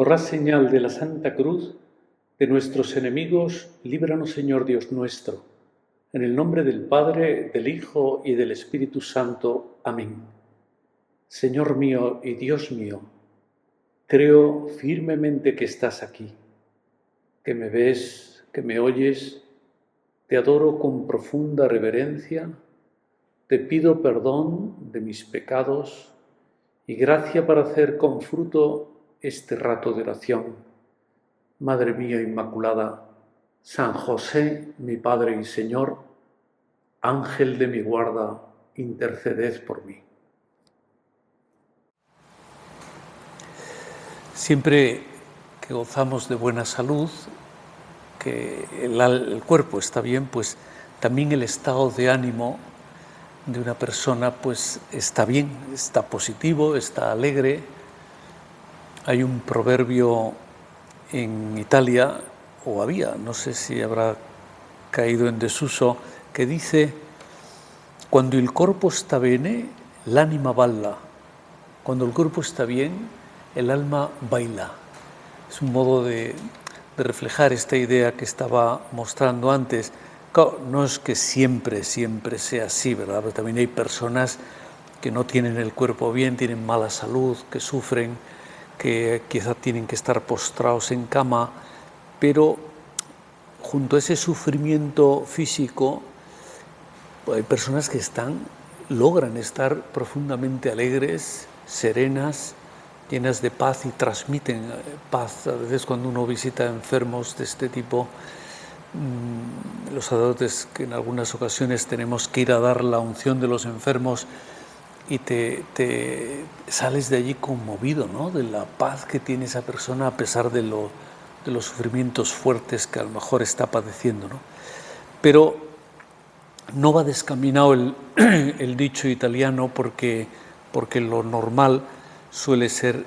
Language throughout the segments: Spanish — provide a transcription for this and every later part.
Por la señal de la Santa Cruz, de nuestros enemigos, líbranos, Señor Dios nuestro. En el nombre del Padre, del Hijo y del Espíritu Santo. Amén. Señor mío y Dios mío, creo firmemente que estás aquí, que me ves, que me oyes. Te adoro con profunda reverencia, te pido perdón de mis pecados y gracia para hacer con fruto este rato de oración. Madre mía Inmaculada, San José, mi Padre y Señor, Ángel de mi guarda, interceded por mí. Siempre que gozamos de buena salud, que el cuerpo está bien, pues también el estado de ánimo de una persona pues está bien, está positivo, está alegre. Hay un proverbio en Italia, o había, no sé si habrá caído en desuso, que dice: cuando el corpo sta bene, l'anima balla. Cuando el cuerpo está bien, el alma baila. Es un modo de reflejar esta idea que estaba mostrando antes. Claro, no es que siempre sea así, ¿verdad? Pero también hay personas que no tienen el cuerpo bien, tienen mala salud, que sufren, que quizá tienen que estar postrados en cama, pero junto a ese sufrimiento físico hay personas que logran estar profundamente alegres, serenas, llenas de paz y transmiten paz. A veces cuando uno visita enfermos de este tipo, los sacerdotes, que en algunas ocasiones tenemos que ir a dar la unción de los enfermos, y te sales de allí conmovido, ¿no?, de la paz que tiene esa persona a pesar de los sufrimientos fuertes que a lo mejor está padeciendo, ¿no? Pero no va descaminado el dicho italiano, porque lo normal suele ser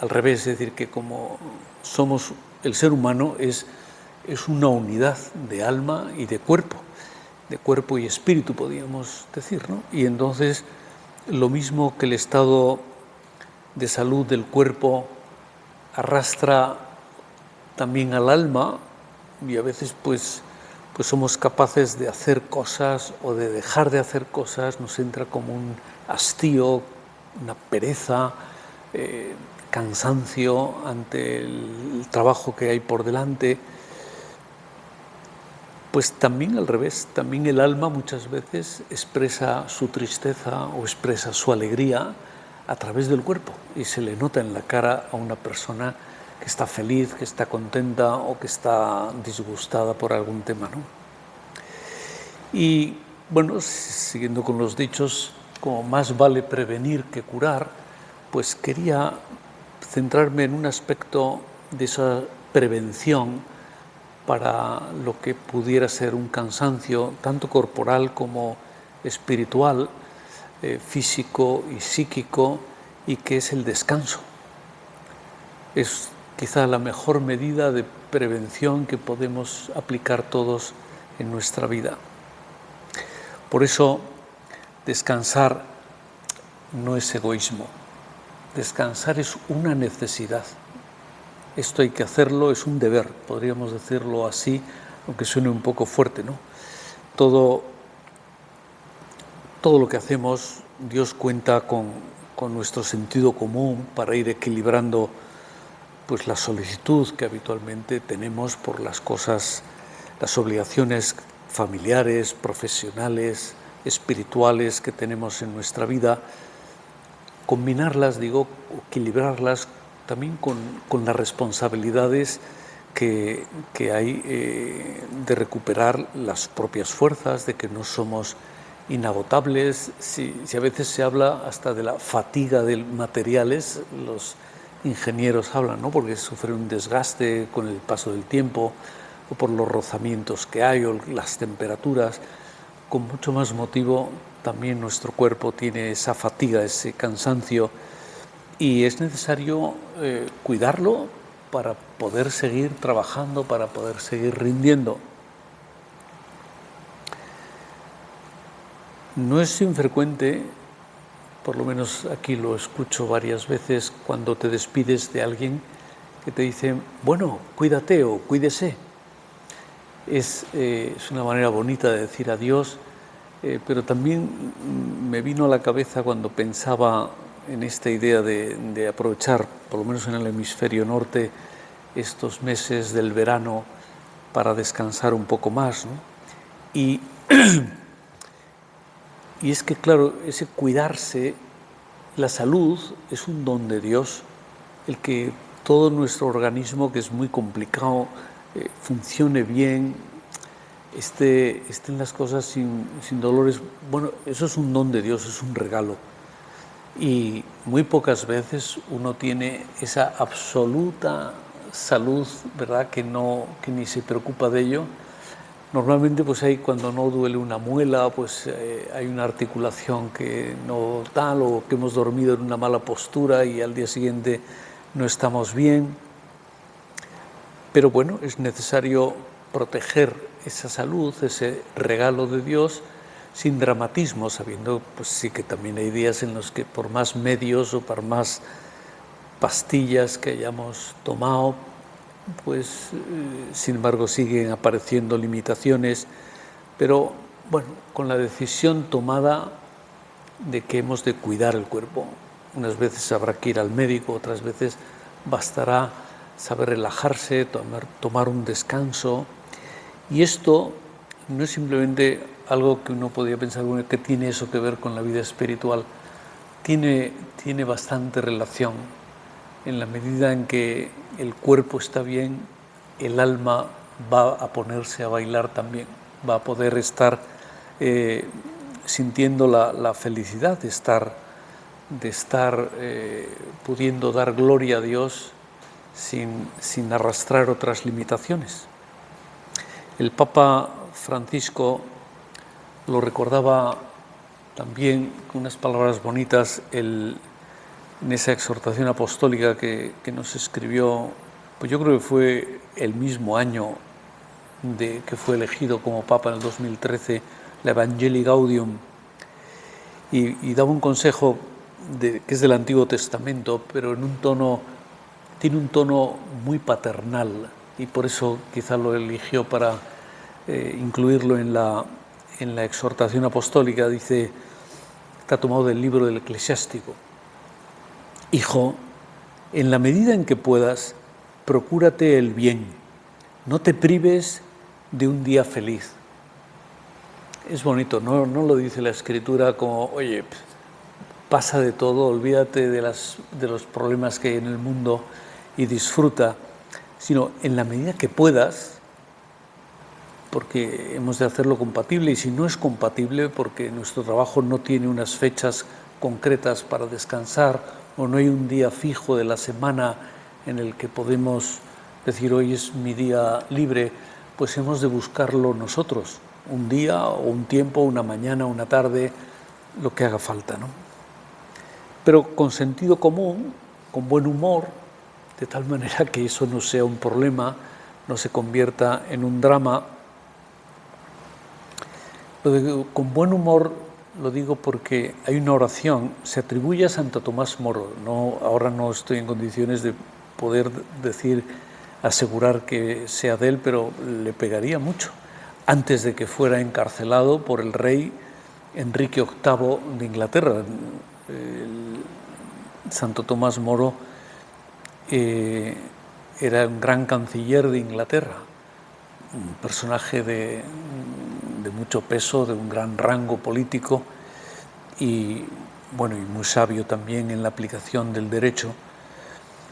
al revés, es decir, que como somos, el ser humano es una unidad de alma y de cuerpo y espíritu, podríamos decir, ¿no? Y entonces, lo mismo que el estado de salud del cuerpo arrastra también al alma, y a veces pues somos capaces de hacer cosas o de dejar de hacer cosas, nos entra como un hastío, una pereza, cansancio ante el trabajo que hay por delante. Pues también al revés, también el alma muchas veces expresa su tristeza o expresa su alegría a través del cuerpo, y se le nota en la cara a una persona que está feliz, que está contenta o que está disgustada por algún tema, ¿no? Y bueno, siguiendo con los dichos, como más vale prevenir que curar, pues quería centrarme en un aspecto de esa prevención para lo que pudiera ser un cansancio tanto corporal como espiritual, físico y psíquico, y que es el descanso. Es quizá la mejor medida de prevención que podemos aplicar todos en nuestra vida. Por eso, descansar no es egoísmo. Descansar es una necesidad. Esto hay que hacerlo, es un deber, podríamos decirlo así, aunque suene un poco fuerte, ¿no? Todo lo que hacemos, Dios cuenta con nuestro sentido común para ir equilibrando pues la solicitud que habitualmente tenemos por las cosas, las obligaciones familiares, profesionales, espirituales que tenemos en nuestra vida, combinarlas, equilibrarlas también con las responsabilidades que hay de recuperar las propias fuerzas, de que no somos inagotables. Si a veces se habla hasta de la fatiga de materiales, los ingenieros hablan, ¿no?, porque sufre un desgaste con el paso del tiempo, o por los rozamientos que hay, o las temperaturas. Con mucho más motivo, también nuestro cuerpo tiene esa fatiga, ese cansancio, y es necesario cuidarlo para poder seguir trabajando, para poder seguir rindiendo. No es infrecuente por lo menos aquí lo escucho varias veces cuando te despides de alguien que te dice, bueno, cuídate o cuídese. Es una manera bonita de decir adiós, pero también me vino a la cabeza cuando pensaba en esta idea de aprovechar, por lo menos en el hemisferio norte, estos meses del verano para descansar un poco más, ¿no? Y es que, claro, ese cuidarse, la salud es un don de Dios, el que todo nuestro organismo, que es muy complicado, funcione bien, estén las cosas sin dolores. Bueno, eso es un don de Dios, es un regalo. Y muy pocas veces uno tiene esa absoluta salud, ¿verdad?, que ni se preocupa de ello. Normalmente, pues cuando no duele una muela, pues hay una articulación que no tal, o que hemos dormido en una mala postura y al día siguiente no estamos bien. Pero bueno, es necesario proteger esa salud, ese regalo de Dios, sin dramatismo, sabiendo pues sí que también hay días en los que por más medios o por más pastillas que hayamos tomado, pues sin embargo siguen apareciendo limitaciones, pero bueno, con la decisión tomada de que hemos de cuidar el cuerpo. Unas veces habrá que ir al médico, otras veces bastará saber relajarse, tomar un descanso. Y esto no es simplemente algo que uno podría pensar, bueno, que tiene eso que ver con la vida espiritual. Tiene bastante relación. En la medida en que el cuerpo está bien, el alma va a ponerse a bailar también, va a poder estar sintiendo la felicidad de estar pudiendo dar gloria a Dios sin arrastrar otras limitaciones. El Papa Francisco lo recordaba también con unas palabras bonitas en esa exhortación apostólica que nos escribió, pues yo creo que fue el mismo año que fue elegido como Papa en el 2013, la Evangelii Gaudium, y daba un consejo que es del Antiguo Testamento, pero tiene un tono muy paternal, y por eso quizá lo eligió para incluirlo en la exhortación apostólica. Dice, está tomado del libro del Eclesiástico: Hijo, en la medida en que puedas, procúrate el bien, no te prives de un día feliz. Es bonito, no lo dice la Escritura como, oye, pasa de todo, olvídate de los problemas que hay en el mundo y disfruta, sino en la medida que puedas, porque hemos de hacerlo compatible, y si no es compatible porque nuestro trabajo no tiene unas fechas concretas para descansar, o no hay un día fijo de la semana en el que podemos decir hoy es mi día libre, pues hemos de buscarlo nosotros, un día o un tiempo, una mañana, una tarde, lo que haga falta, ¿no? Pero con sentido común, con buen humor, de tal manera que eso no sea un problema, no se convierta en un drama. Lo digo con buen humor, lo digo porque hay una oración, se atribuye a Santo Tomás Moro. Ahora no estoy en condiciones de poder asegurar que sea de él, pero le pegaría mucho. Antes de que fuera encarcelado por el rey Enrique VIII de Inglaterra, Santo Tomás Moro era un gran canciller de Inglaterra, un personaje de mucho peso, de un gran rango político y muy sabio también en la aplicación del derecho.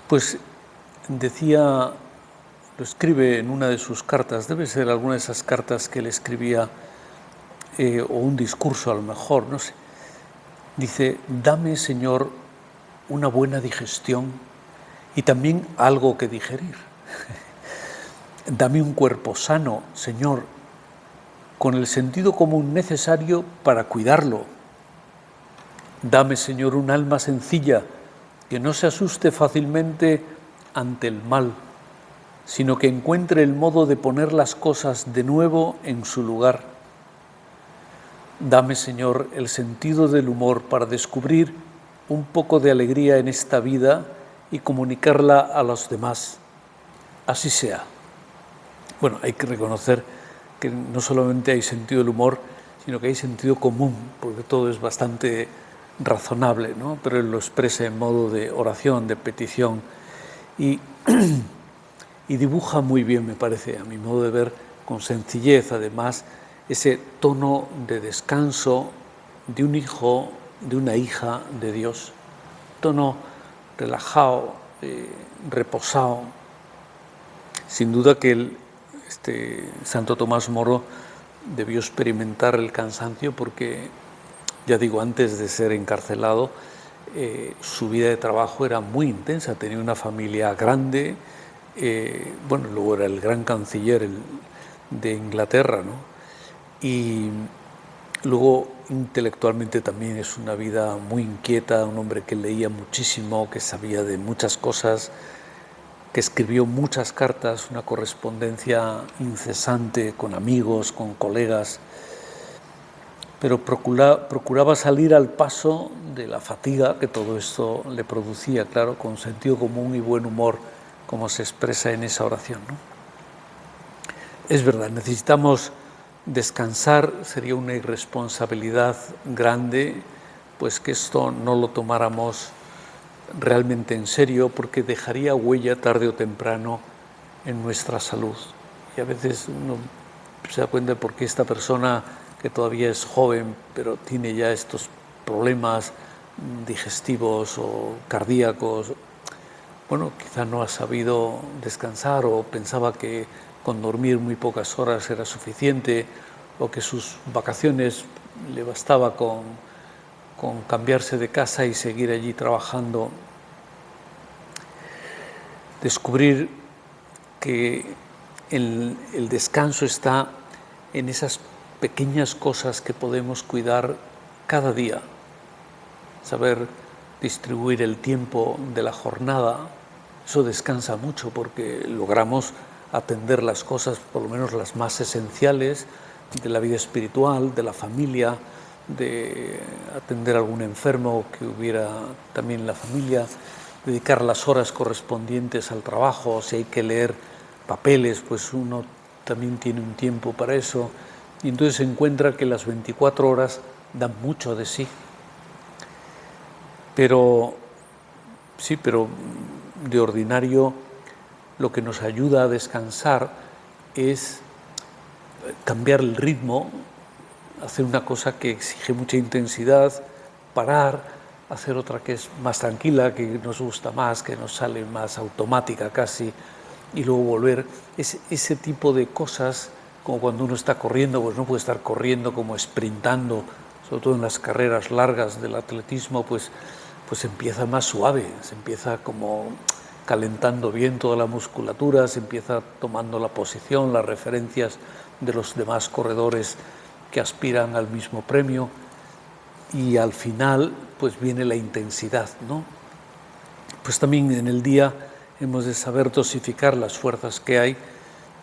Pues decía, lo escribe en una de sus cartas, debe ser alguna de esas cartas que él escribía, o un discurso a lo mejor, no sé. Dice, dame, Señor, una buena digestión y también algo que digerir. Dame un cuerpo sano, Señor, con el sentido común necesario para cuidarlo. Dame, Señor, un alma sencilla que no se asuste fácilmente ante el mal, sino que encuentre el modo de poner las cosas de nuevo en su lugar. Dame, Señor, el sentido del humor para descubrir un poco de alegría en esta vida y comunicarla a los demás. Así sea. Bueno, hay que reconocer que no solamente hay sentido del humor, sino que hay sentido común, porque todo es bastante razonable, ¿no? Pero él lo expresa en modo de oración, de petición, y, y dibuja muy bien, me parece, a mi modo de ver, con sencillez, además, ese tono de descanso de un hijo, de una hija de Dios, tono relajado, reposado. Sin duda que Santo Tomás Moro debió experimentar el cansancio porque, ya digo, antes de ser encarcelado, su vida de trabajo era muy intensa, tenía una familia grande, bueno, luego era el gran canciller de Inglaterra, ¿no? Y luego intelectualmente también es una vida muy inquieta, un hombre que leía muchísimo, que sabía de muchas cosas, que escribió muchas cartas, una correspondencia incesante con amigos, con colegas, pero procuraba salir al paso de la fatiga que todo esto le producía, claro, con sentido común y buen humor, como se expresa en esa oración, ¿no? Es verdad, necesitamos descansar, sería una irresponsabilidad grande, pues que esto no lo tomáramos realmente en serio, porque dejaría huella tarde o temprano en nuestra salud. Y a veces uno se da cuenta de por qué esta persona que todavía es joven, pero tiene ya estos problemas digestivos o cardíacos, bueno, quizá no ha sabido descansar o pensaba que con dormir muy pocas horas era suficiente o que sus vacaciones le bastaba con cambiarse de casa y seguir allí trabajando. Descubrir que el descanso está en esas pequeñas cosas que podemos cuidar cada día. Saber distribuir el tiempo de la jornada, eso descansa mucho porque logramos atender las cosas, por lo menos las más esenciales, de la vida espiritual, de la familia, de atender a algún enfermo que hubiera también en la familia, dedicar las horas correspondientes al trabajo. Si hay que leer papeles, pues uno también tiene un tiempo para eso, y entonces se encuentra que las 24 horas dan mucho de sí. Pero sí, pero de ordinario lo que nos ayuda a descansar es cambiar el ritmo, hacer una cosa que exige mucha intensidad, parar, hacer otra que es más tranquila, que nos gusta más, que nos sale más automática casi, y luego volver. Ese tipo de cosas, como cuando uno está corriendo, pues no puede estar corriendo como sprintando, sobre todo en las carreras largas del atletismo, pues empieza más suave, se empieza como calentando bien toda la musculatura, se empieza tomando la posición, las referencias de los demás corredores que aspiran al mismo premio, y al final pues viene la intensidad, ¿no? Pues también en el día hemos de saber dosificar las fuerzas que hay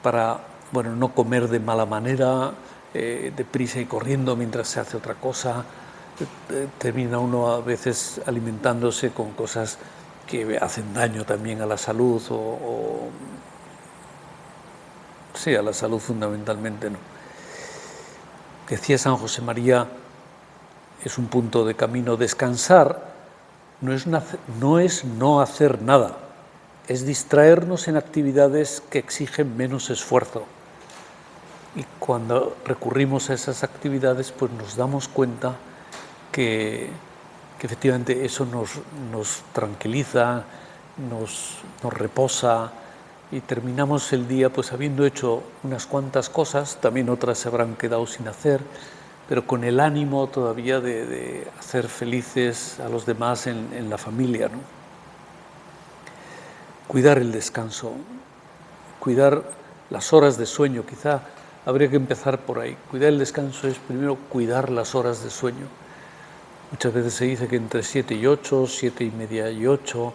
para, bueno, no comer de mala manera, deprisa y corriendo mientras se hace otra cosa. Termina uno a veces alimentándose con cosas que hacen daño también a la salud, sí, a la salud fundamentalmente, ¿no? Decía San José María, es un punto de camino. Descansar no es no hacer nada, es distraernos en actividades que exigen menos esfuerzo. Y cuando recurrimos a esas actividades, pues nos damos cuenta que efectivamente eso nos tranquiliza, nos reposa, y terminamos el día pues habiendo hecho unas cuantas cosas, también otras se habrán quedado sin hacer, pero con el ánimo todavía de hacer felices a los demás en la familia, ¿no? Cuidar el descanso, cuidar las horas de sueño, quizá habría que empezar por ahí. Cuidar el descanso es primero cuidar las horas de sueño. Muchas veces se dice que entre 7 y 8, 7 y media y 8,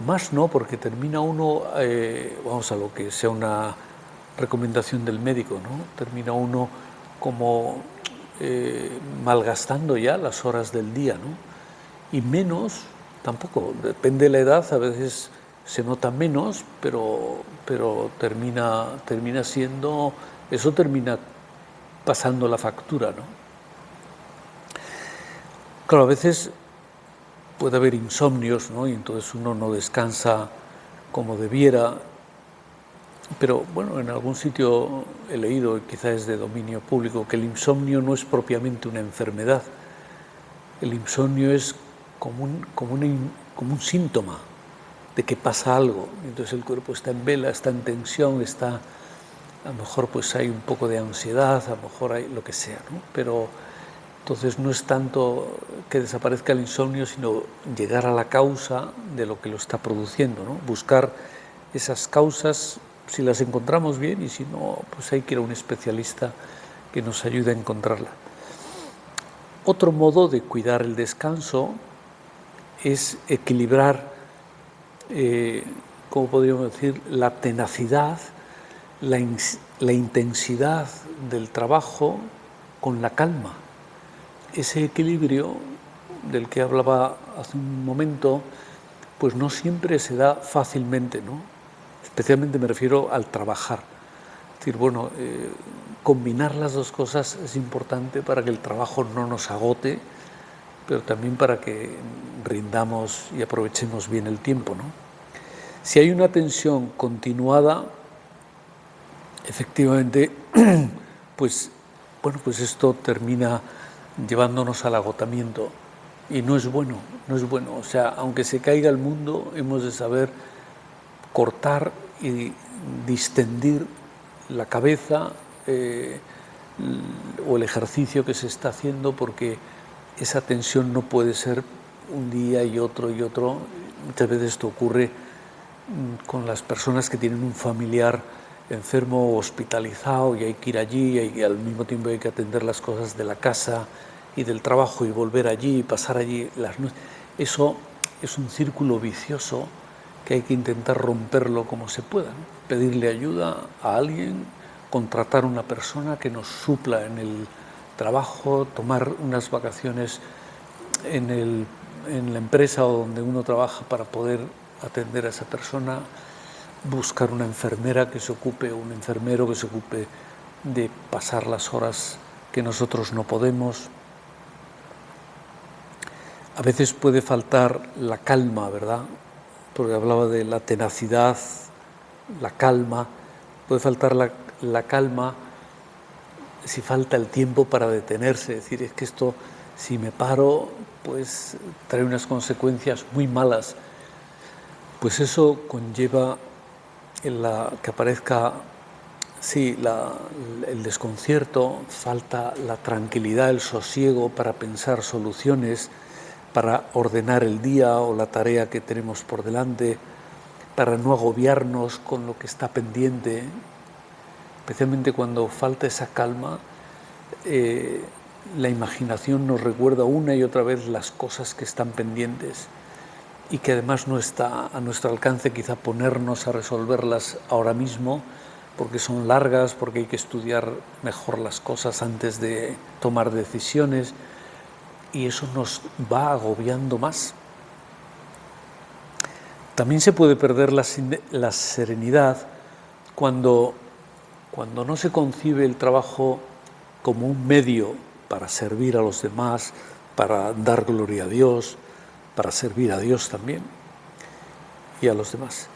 más no, porque termina uno, vamos a lo que sea una recomendación del médico, ¿no? Termina uno como malgastando ya las horas del día, ¿no? Y menos, tampoco, depende de la edad, a veces se nota menos, pero termina siendo, eso termina pasando la factura, ¿no? Claro, a veces puede haber insomnios, ¿no? Y entonces uno no descansa como debiera, pero bueno, en algún sitio he leído, y quizás es de dominio público, que el insomnio no es propiamente una enfermedad. El insomnio es como un síntoma de que pasa algo. Entonces el cuerpo está en vela, está en tensión, a lo mejor pues hay un poco de ansiedad, a lo mejor hay lo que sea, ¿no? Pero entonces no es tanto que desaparezca el insomnio, sino llegar a la causa de lo que lo está produciendo, ¿no? Buscar esas causas, si las encontramos bien, y si no, pues hay que ir a un especialista que nos ayude a encontrarla. Otro modo de cuidar el descanso es equilibrar, ¿cómo podríamos decir?, la tenacidad, la intensidad del trabajo con la calma. Ese equilibrio del que hablaba hace un momento, pues no siempre se da fácilmente, ¿no? Especialmente me refiero al trabajar. Es decir, bueno, combinar las dos cosas es importante para que el trabajo no nos agote, pero también para que rindamos y aprovechemos bien el tiempo, ¿no? Si hay una tensión continuada, efectivamente, pues esto termina llevándonos al agotamiento y no es bueno, no es bueno. O sea, aunque se caiga el mundo, hemos de saber cortar y distendir la cabeza o el ejercicio que se está haciendo, porque esa tensión no puede ser un día y otro y otro. Muchas veces esto ocurre con las personas que tienen un familiar enfermo o hospitalizado y hay que ir allí y al mismo tiempo hay que atender las cosas de la casa y del trabajo y volver allí y pasar allí las noches. Eso es un círculo vicioso que hay que intentar romperlo como se pueda, ¿no? Pedirle ayuda a alguien, contratar una persona que nos supla en el trabajo, tomar unas vacaciones en la empresa o donde uno trabaja para poder atender a esa persona, buscar una enfermera que se ocupe, un enfermero que se ocupe de pasar las horas que nosotros no podemos. A veces puede faltar la calma, ¿verdad? Porque hablaba de la tenacidad, la calma. Puede faltar la calma si falta el tiempo para detenerse. Es decir, es que esto, si me paro, pues trae unas consecuencias muy malas. Pues eso conlleva que aparezca, sí, el desconcierto, falta la tranquilidad, el sosiego para pensar soluciones, para ordenar el día o la tarea que tenemos por delante, para no agobiarnos con lo que está pendiente. Especialmente cuando falta esa calma, la imaginación nos recuerda una y otra vez las cosas que están pendientes y que además no está a nuestro alcance quizá ponernos a resolverlas ahora mismo, porque son largas, porque hay que estudiar mejor las cosas antes de tomar decisiones, y eso nos va agobiando más. También se puede perder la serenidad cuando no se concibe el trabajo como un medio para servir a los demás, para dar gloria a Dios, para servir a Dios también y a los demás,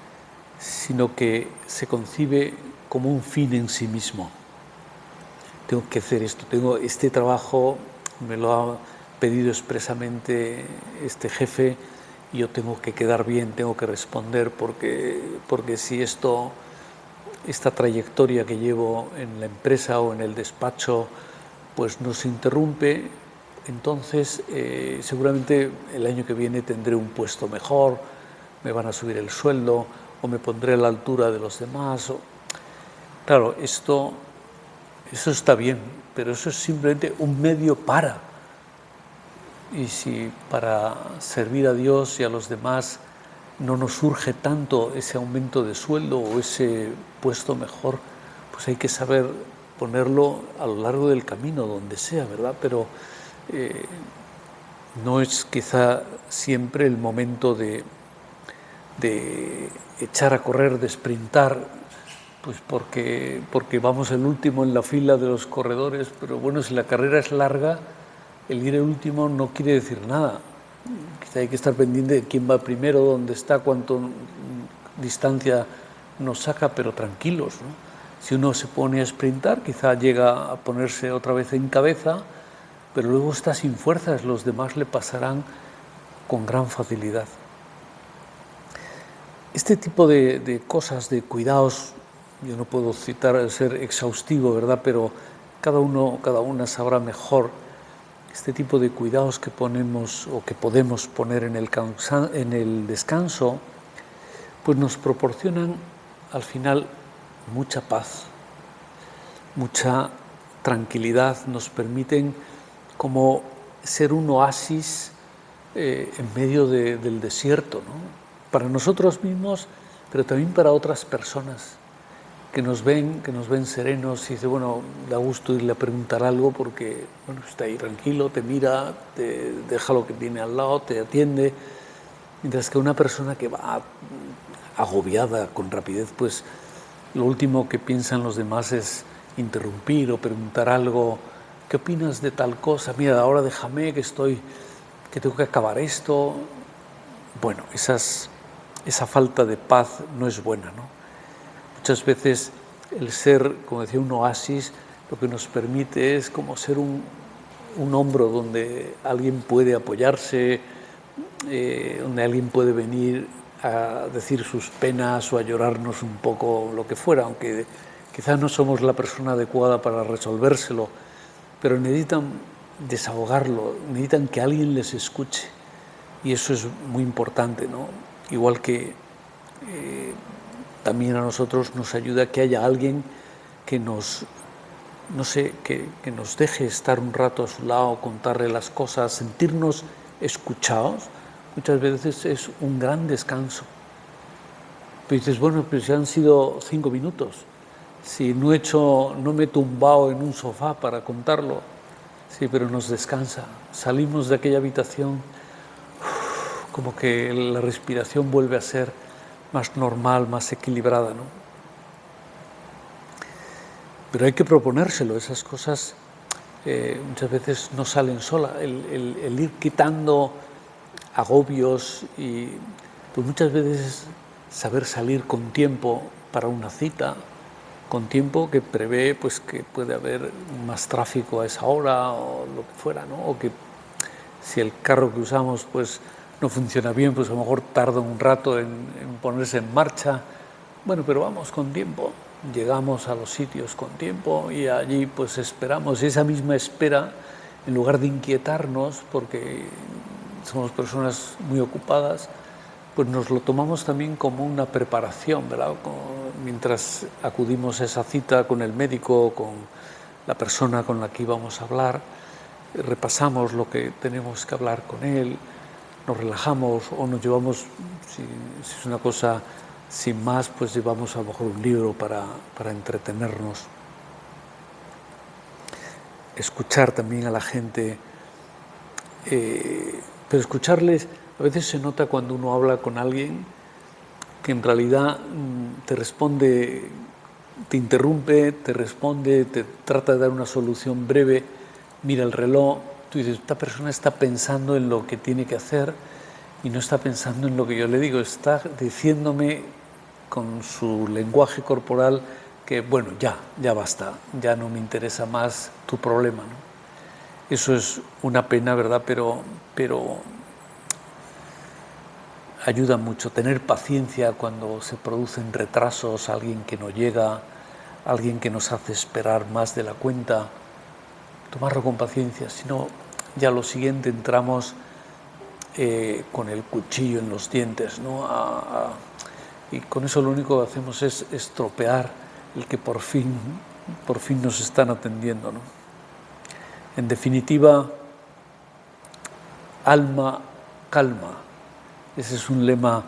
sino que se concibe como un fin en sí mismo. Tengo que hacer esto, tengo este trabajo, me lo ha pedido expresamente este jefe y yo tengo que quedar bien, tengo que responder porque si esta trayectoria que llevo en la empresa o en el despacho pues no se interrumpe, entonces seguramente el año que viene tendré un puesto mejor, me van a subir el sueldo o me pondré a la altura de los demás. Claro, eso está bien, pero eso es simplemente un medio para. Y si para servir a Dios y a los demás no nos surge tanto ese aumento de sueldo o ese puesto mejor, pues hay que saber ponerlo a lo largo del camino, donde sea, ¿verdad? Pero no es quizá siempre el momento de echar a correr, de sprintar, pues porque vamos el último en la fila de los corredores, pero bueno, si la carrera es larga, el ir el último no quiere decir nada. Quizá hay que estar pendiente de quién va primero, dónde está, cuánto distancia nos saca, pero tranquilos, ¿no? Si uno se pone a sprintar, quizá llega a ponerse otra vez en cabeza, pero luego está sin fuerzas, los demás le pasarán con gran facilidad. Este tipo de cosas, de cuidados, yo no puedo ser exhaustivo, ¿verdad? Pero cada una sabrá mejor este tipo de cuidados que ponemos o que podemos poner en el descanso, pues nos proporcionan al final mucha paz, mucha tranquilidad, nos permiten como ser un oasis en medio del desierto, ¿no? Para nosotros mismos, pero también para otras personas que nos ven serenos y dice, bueno, da gusto irle a preguntar algo porque bueno, está ahí tranquilo, te mira, te deja lo que tiene al lado, te atiende, mientras que una persona que va agobiada con rapidez, pues lo último que piensan los demás es interrumpir o preguntar algo. ¿Qué opinas de tal cosa? Mira, ahora déjame que tengo que acabar esto. Bueno, esa falta de paz no es buena, ¿no? Muchas veces el ser, como decía, un oasis, lo que nos permite es como ser un hombro donde alguien puede apoyarse, donde alguien puede venir a decir sus penas o a llorarnos un poco, lo que fuera, aunque quizás no somos la persona adecuada para resolvérselo, pero necesitan desahogarlo, necesitan que alguien les escuche, y eso es muy importante, ¿no? Igual que también a nosotros nos ayuda que haya alguien que nos, no sé, que nos deje estar un rato a su lado, contarle las cosas, sentirnos escuchados. Muchas veces es un gran descanso. Pero dices, bueno, pero si han sido 5 minutos, si no me he tumbado en un sofá para contarlo, sí, pero nos descansa. Salimos de aquella habitación, como que la respiración vuelve a ser más normal, más equilibrada, ¿no? Pero hay que proponérselo, esas cosas muchas veces no salen solas. El ir quitando agobios y pues muchas veces saber salir con tiempo para una cita, con tiempo que prevé pues que puede haber más tráfico a esa hora o lo que fuera, ¿no? O que si el carro que usamos pues no funciona bien, pues a lo mejor tarda un rato en ponerse en marcha. Bueno, pero vamos con tiempo, llegamos a los sitios con tiempo y allí pues esperamos. Y esa misma espera, en lugar de inquietarnos, porque somos personas muy ocupadas, pues nos lo tomamos también como una preparación, ¿verdad? Mientras acudimos a esa cita con el médico, con la persona con la que íbamos a hablar, repasamos lo que tenemos que hablar con él, nos relajamos o nos llevamos, si es una cosa sin más, pues llevamos a lo mejor un libro para entretenernos. Escuchar también a la gente, pero escucharles, a veces se nota cuando uno habla con alguien que en realidad te responde, te interrumpe, te responde, te trata de dar una solución breve, mira el reloj. Tú dices, esta persona está pensando en lo que tiene que hacer y no está pensando en lo que yo le digo, está diciéndome con su lenguaje corporal que, bueno, ya basta, ya no me interesa más tu problema, ¿no? Eso es una pena, ¿verdad? Pero ayuda mucho tener paciencia cuando se producen retrasos, alguien que no llega, alguien que nos hace esperar más de la cuenta, tomarlo con paciencia, si no, ya lo siguiente entramos con el cuchillo en los dientes, ¿no? Y con eso lo único que hacemos es estropear el que por fin nos están atendiendo, ¿no? En definitiva, alma, calma. Ese es un lema,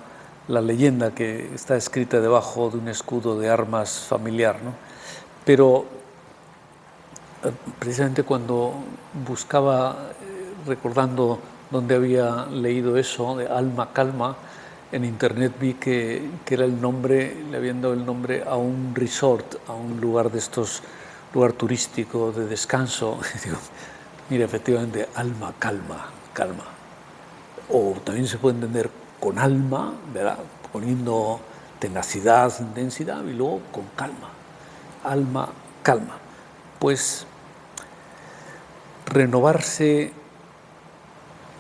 la leyenda que está escrita debajo de un escudo de armas familiar, ¿no? Pero precisamente cuando buscaba, recordando dónde había leído eso, de alma, calma, en internet vi que era el nombre, le habían dado el nombre a un resort, a un lugar de estos, lugar turístico de descanso. Y digo, mira, efectivamente, alma, calma, calma. O también se puede entender con alma, ¿verdad? Poniendo tenacidad, intensidad, y luego con calma. Alma, calma. Pues renovarse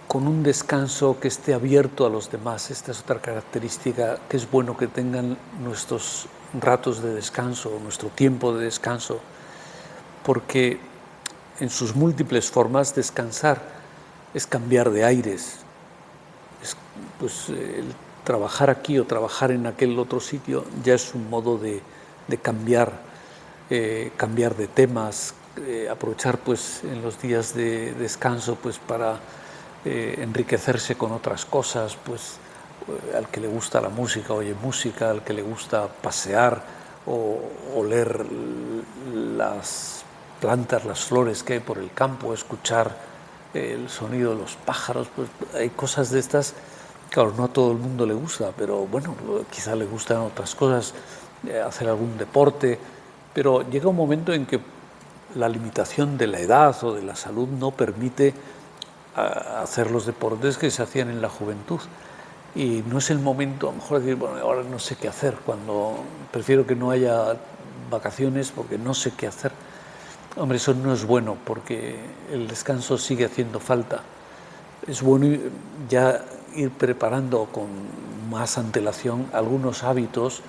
con un descanso que esté abierto a los demás. Esta es otra característica que es bueno que tengan nuestros ratos de descanso, nuestro tiempo de descanso, porque en sus múltiples formas descansar es cambiar de aires. Pues el trabajar aquí o trabajar en aquel otro sitio ya es un modo de cambiar, cambiar de temas, aprovechar pues en los días de descanso pues para enriquecerse con otras cosas, pues al que le gusta la música oye música, al que le gusta pasear o oler las plantas, las flores que hay por el campo, escuchar el sonido de los pájaros, pues hay cosas de estas. Claro, no a todo el mundo le gusta, pero bueno, quizá le gustan otras cosas, hacer algún deporte, pero llega un momento en que la limitación de la edad o de la salud no permite hacer los deportes que se hacían en la juventud. Y no es el momento, a lo mejor, de decir, bueno, ahora no sé qué hacer, cuando prefiero que no haya vacaciones porque no sé qué hacer. Hombre, eso no es bueno, porque el descanso sigue haciendo falta. Es bueno ya ir preparando con más antelación algunos hábitos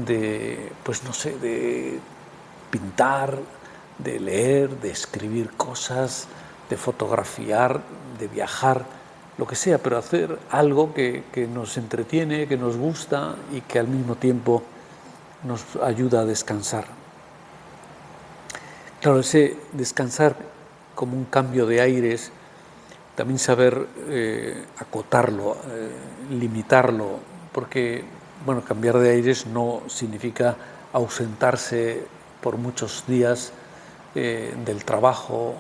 de, pues no sé, de pintar, de leer, de escribir cosas, de fotografiar, de viajar, lo que sea, pero hacer algo que nos entretiene, que nos gusta y que al mismo tiempo nos ayuda a descansar. Claro, ese descansar como un cambio de aires, también saber acotarlo, limitarlo, porque bueno, cambiar de aires no significa ausentarse por muchos días del trabajo.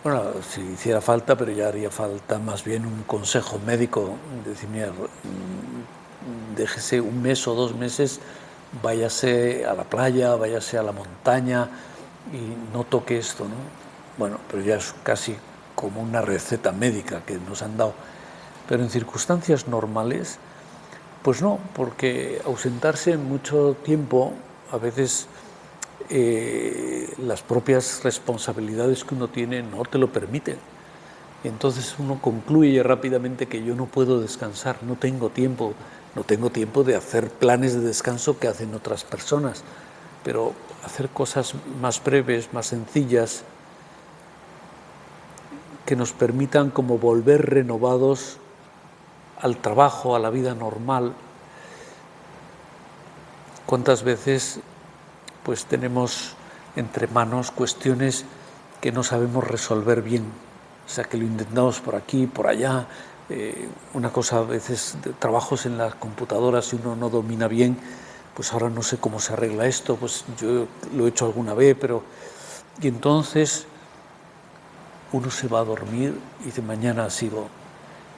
Bueno, si hiciera falta, pero ya haría falta más bien un consejo médico, decir, mira, déjese un mes o 2 meses, váyase a la playa, váyase a la montaña y no toque esto, ¿no? Bueno, pero ya es casi como una receta médica que nos han dado. Pero en circunstancias normales, pues no, porque ausentarse mucho tiempo, a veces las propias responsabilidades que uno tiene no te lo permiten. Y entonces uno concluye rápidamente que yo no puedo descansar, no tengo tiempo de hacer planes de descanso que hacen otras personas, pero hacer cosas más breves, más sencillas, que nos permitan como volver renovados al trabajo, a la vida normal. ¿Cuántas veces pues tenemos entre manos cuestiones que no sabemos resolver bien? O sea, que lo intentamos por aquí, por allá. Una cosa a veces, trabajos en las computadoras, si uno no domina bien, pues ahora no sé cómo se arregla esto, pues yo lo he hecho alguna vez, pero... Y entonces uno se va a dormir y dice, mañana sigo.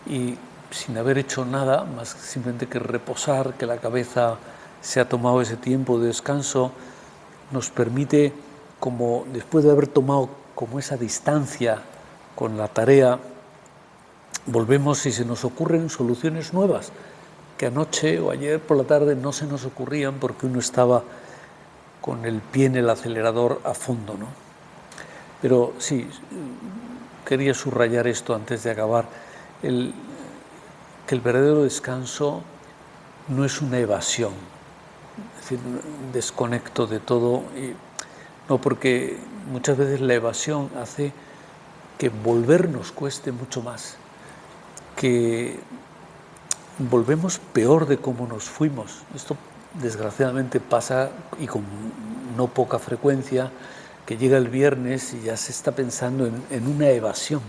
Y sin haber hecho nada, más simplemente que reposar, que la cabeza se ha tomado ese tiempo de descanso, nos permite, como después de haber tomado como esa distancia con la tarea, volvemos y se nos ocurren soluciones nuevas, que anoche o ayer por la tarde no se nos ocurrían porque uno estaba con el pie en el acelerador a fondo, ¿no? Pero sí, quería subrayar esto antes de acabar, que el verdadero descanso no es una evasión, es decir, desconecto de todo, no, porque muchas veces la evasión hace que volver nos cueste mucho más, que volvemos peor de cómo nos fuimos. Esto desgraciadamente pasa, y con no poca frecuencia, que llega el viernes y ya se está pensando en una evasión,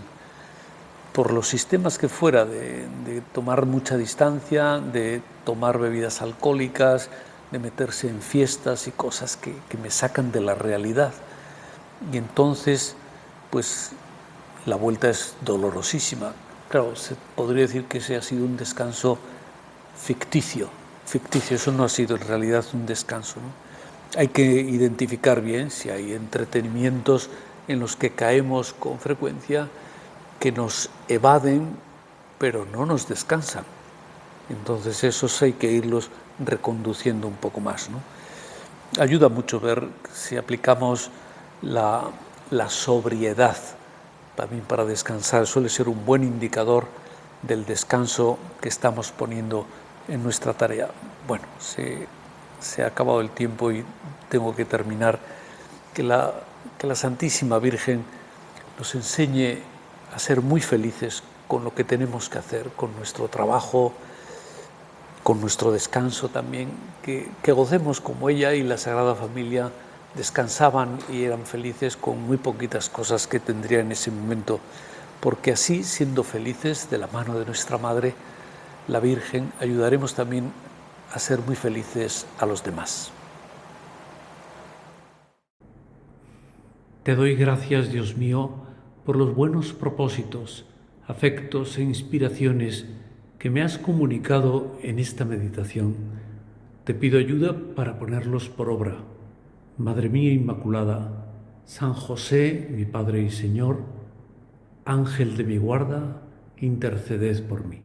por los sistemas que fuera, de tomar mucha distancia, de tomar bebidas alcohólicas, de meterse en fiestas y cosas que me sacan de la realidad. Y entonces, pues la vuelta es dolorosísima. Claro, se podría decir que ese ha sido un descanso ficticio. Ficticio, eso no ha sido en realidad un descanso, ¿no? Hay que identificar bien si hay entretenimientos en los que caemos con frecuencia que nos evaden, pero no nos descansan. Entonces esos hay que irlos reconduciendo un poco más, ¿no? Ayuda mucho ver si aplicamos la sobriedad también para descansar. Suele ser un buen indicador del descanso que estamos poniendo en nuestra tarea. Bueno, se ha acabado el tiempo y tengo que terminar. Que la Santísima Virgen nos enseñe a ser muy felices con lo que tenemos que hacer, con nuestro trabajo, con nuestro descanso también, que gocemos como ella y la Sagrada Familia descansaban y eran felices con muy poquitas cosas que tendrían en ese momento, porque así, siendo felices de la mano de nuestra Madre, la Virgen, ayudaremos también a ser muy felices a los demás. Te doy gracias, Dios mío, por los buenos propósitos, afectos e inspiraciones que me has comunicado en esta meditación. Te pido ayuda para ponerlos por obra. Madre mía Inmaculada, San José, mi Padre y Señor, Ángel de mi guarda, interceded por mí.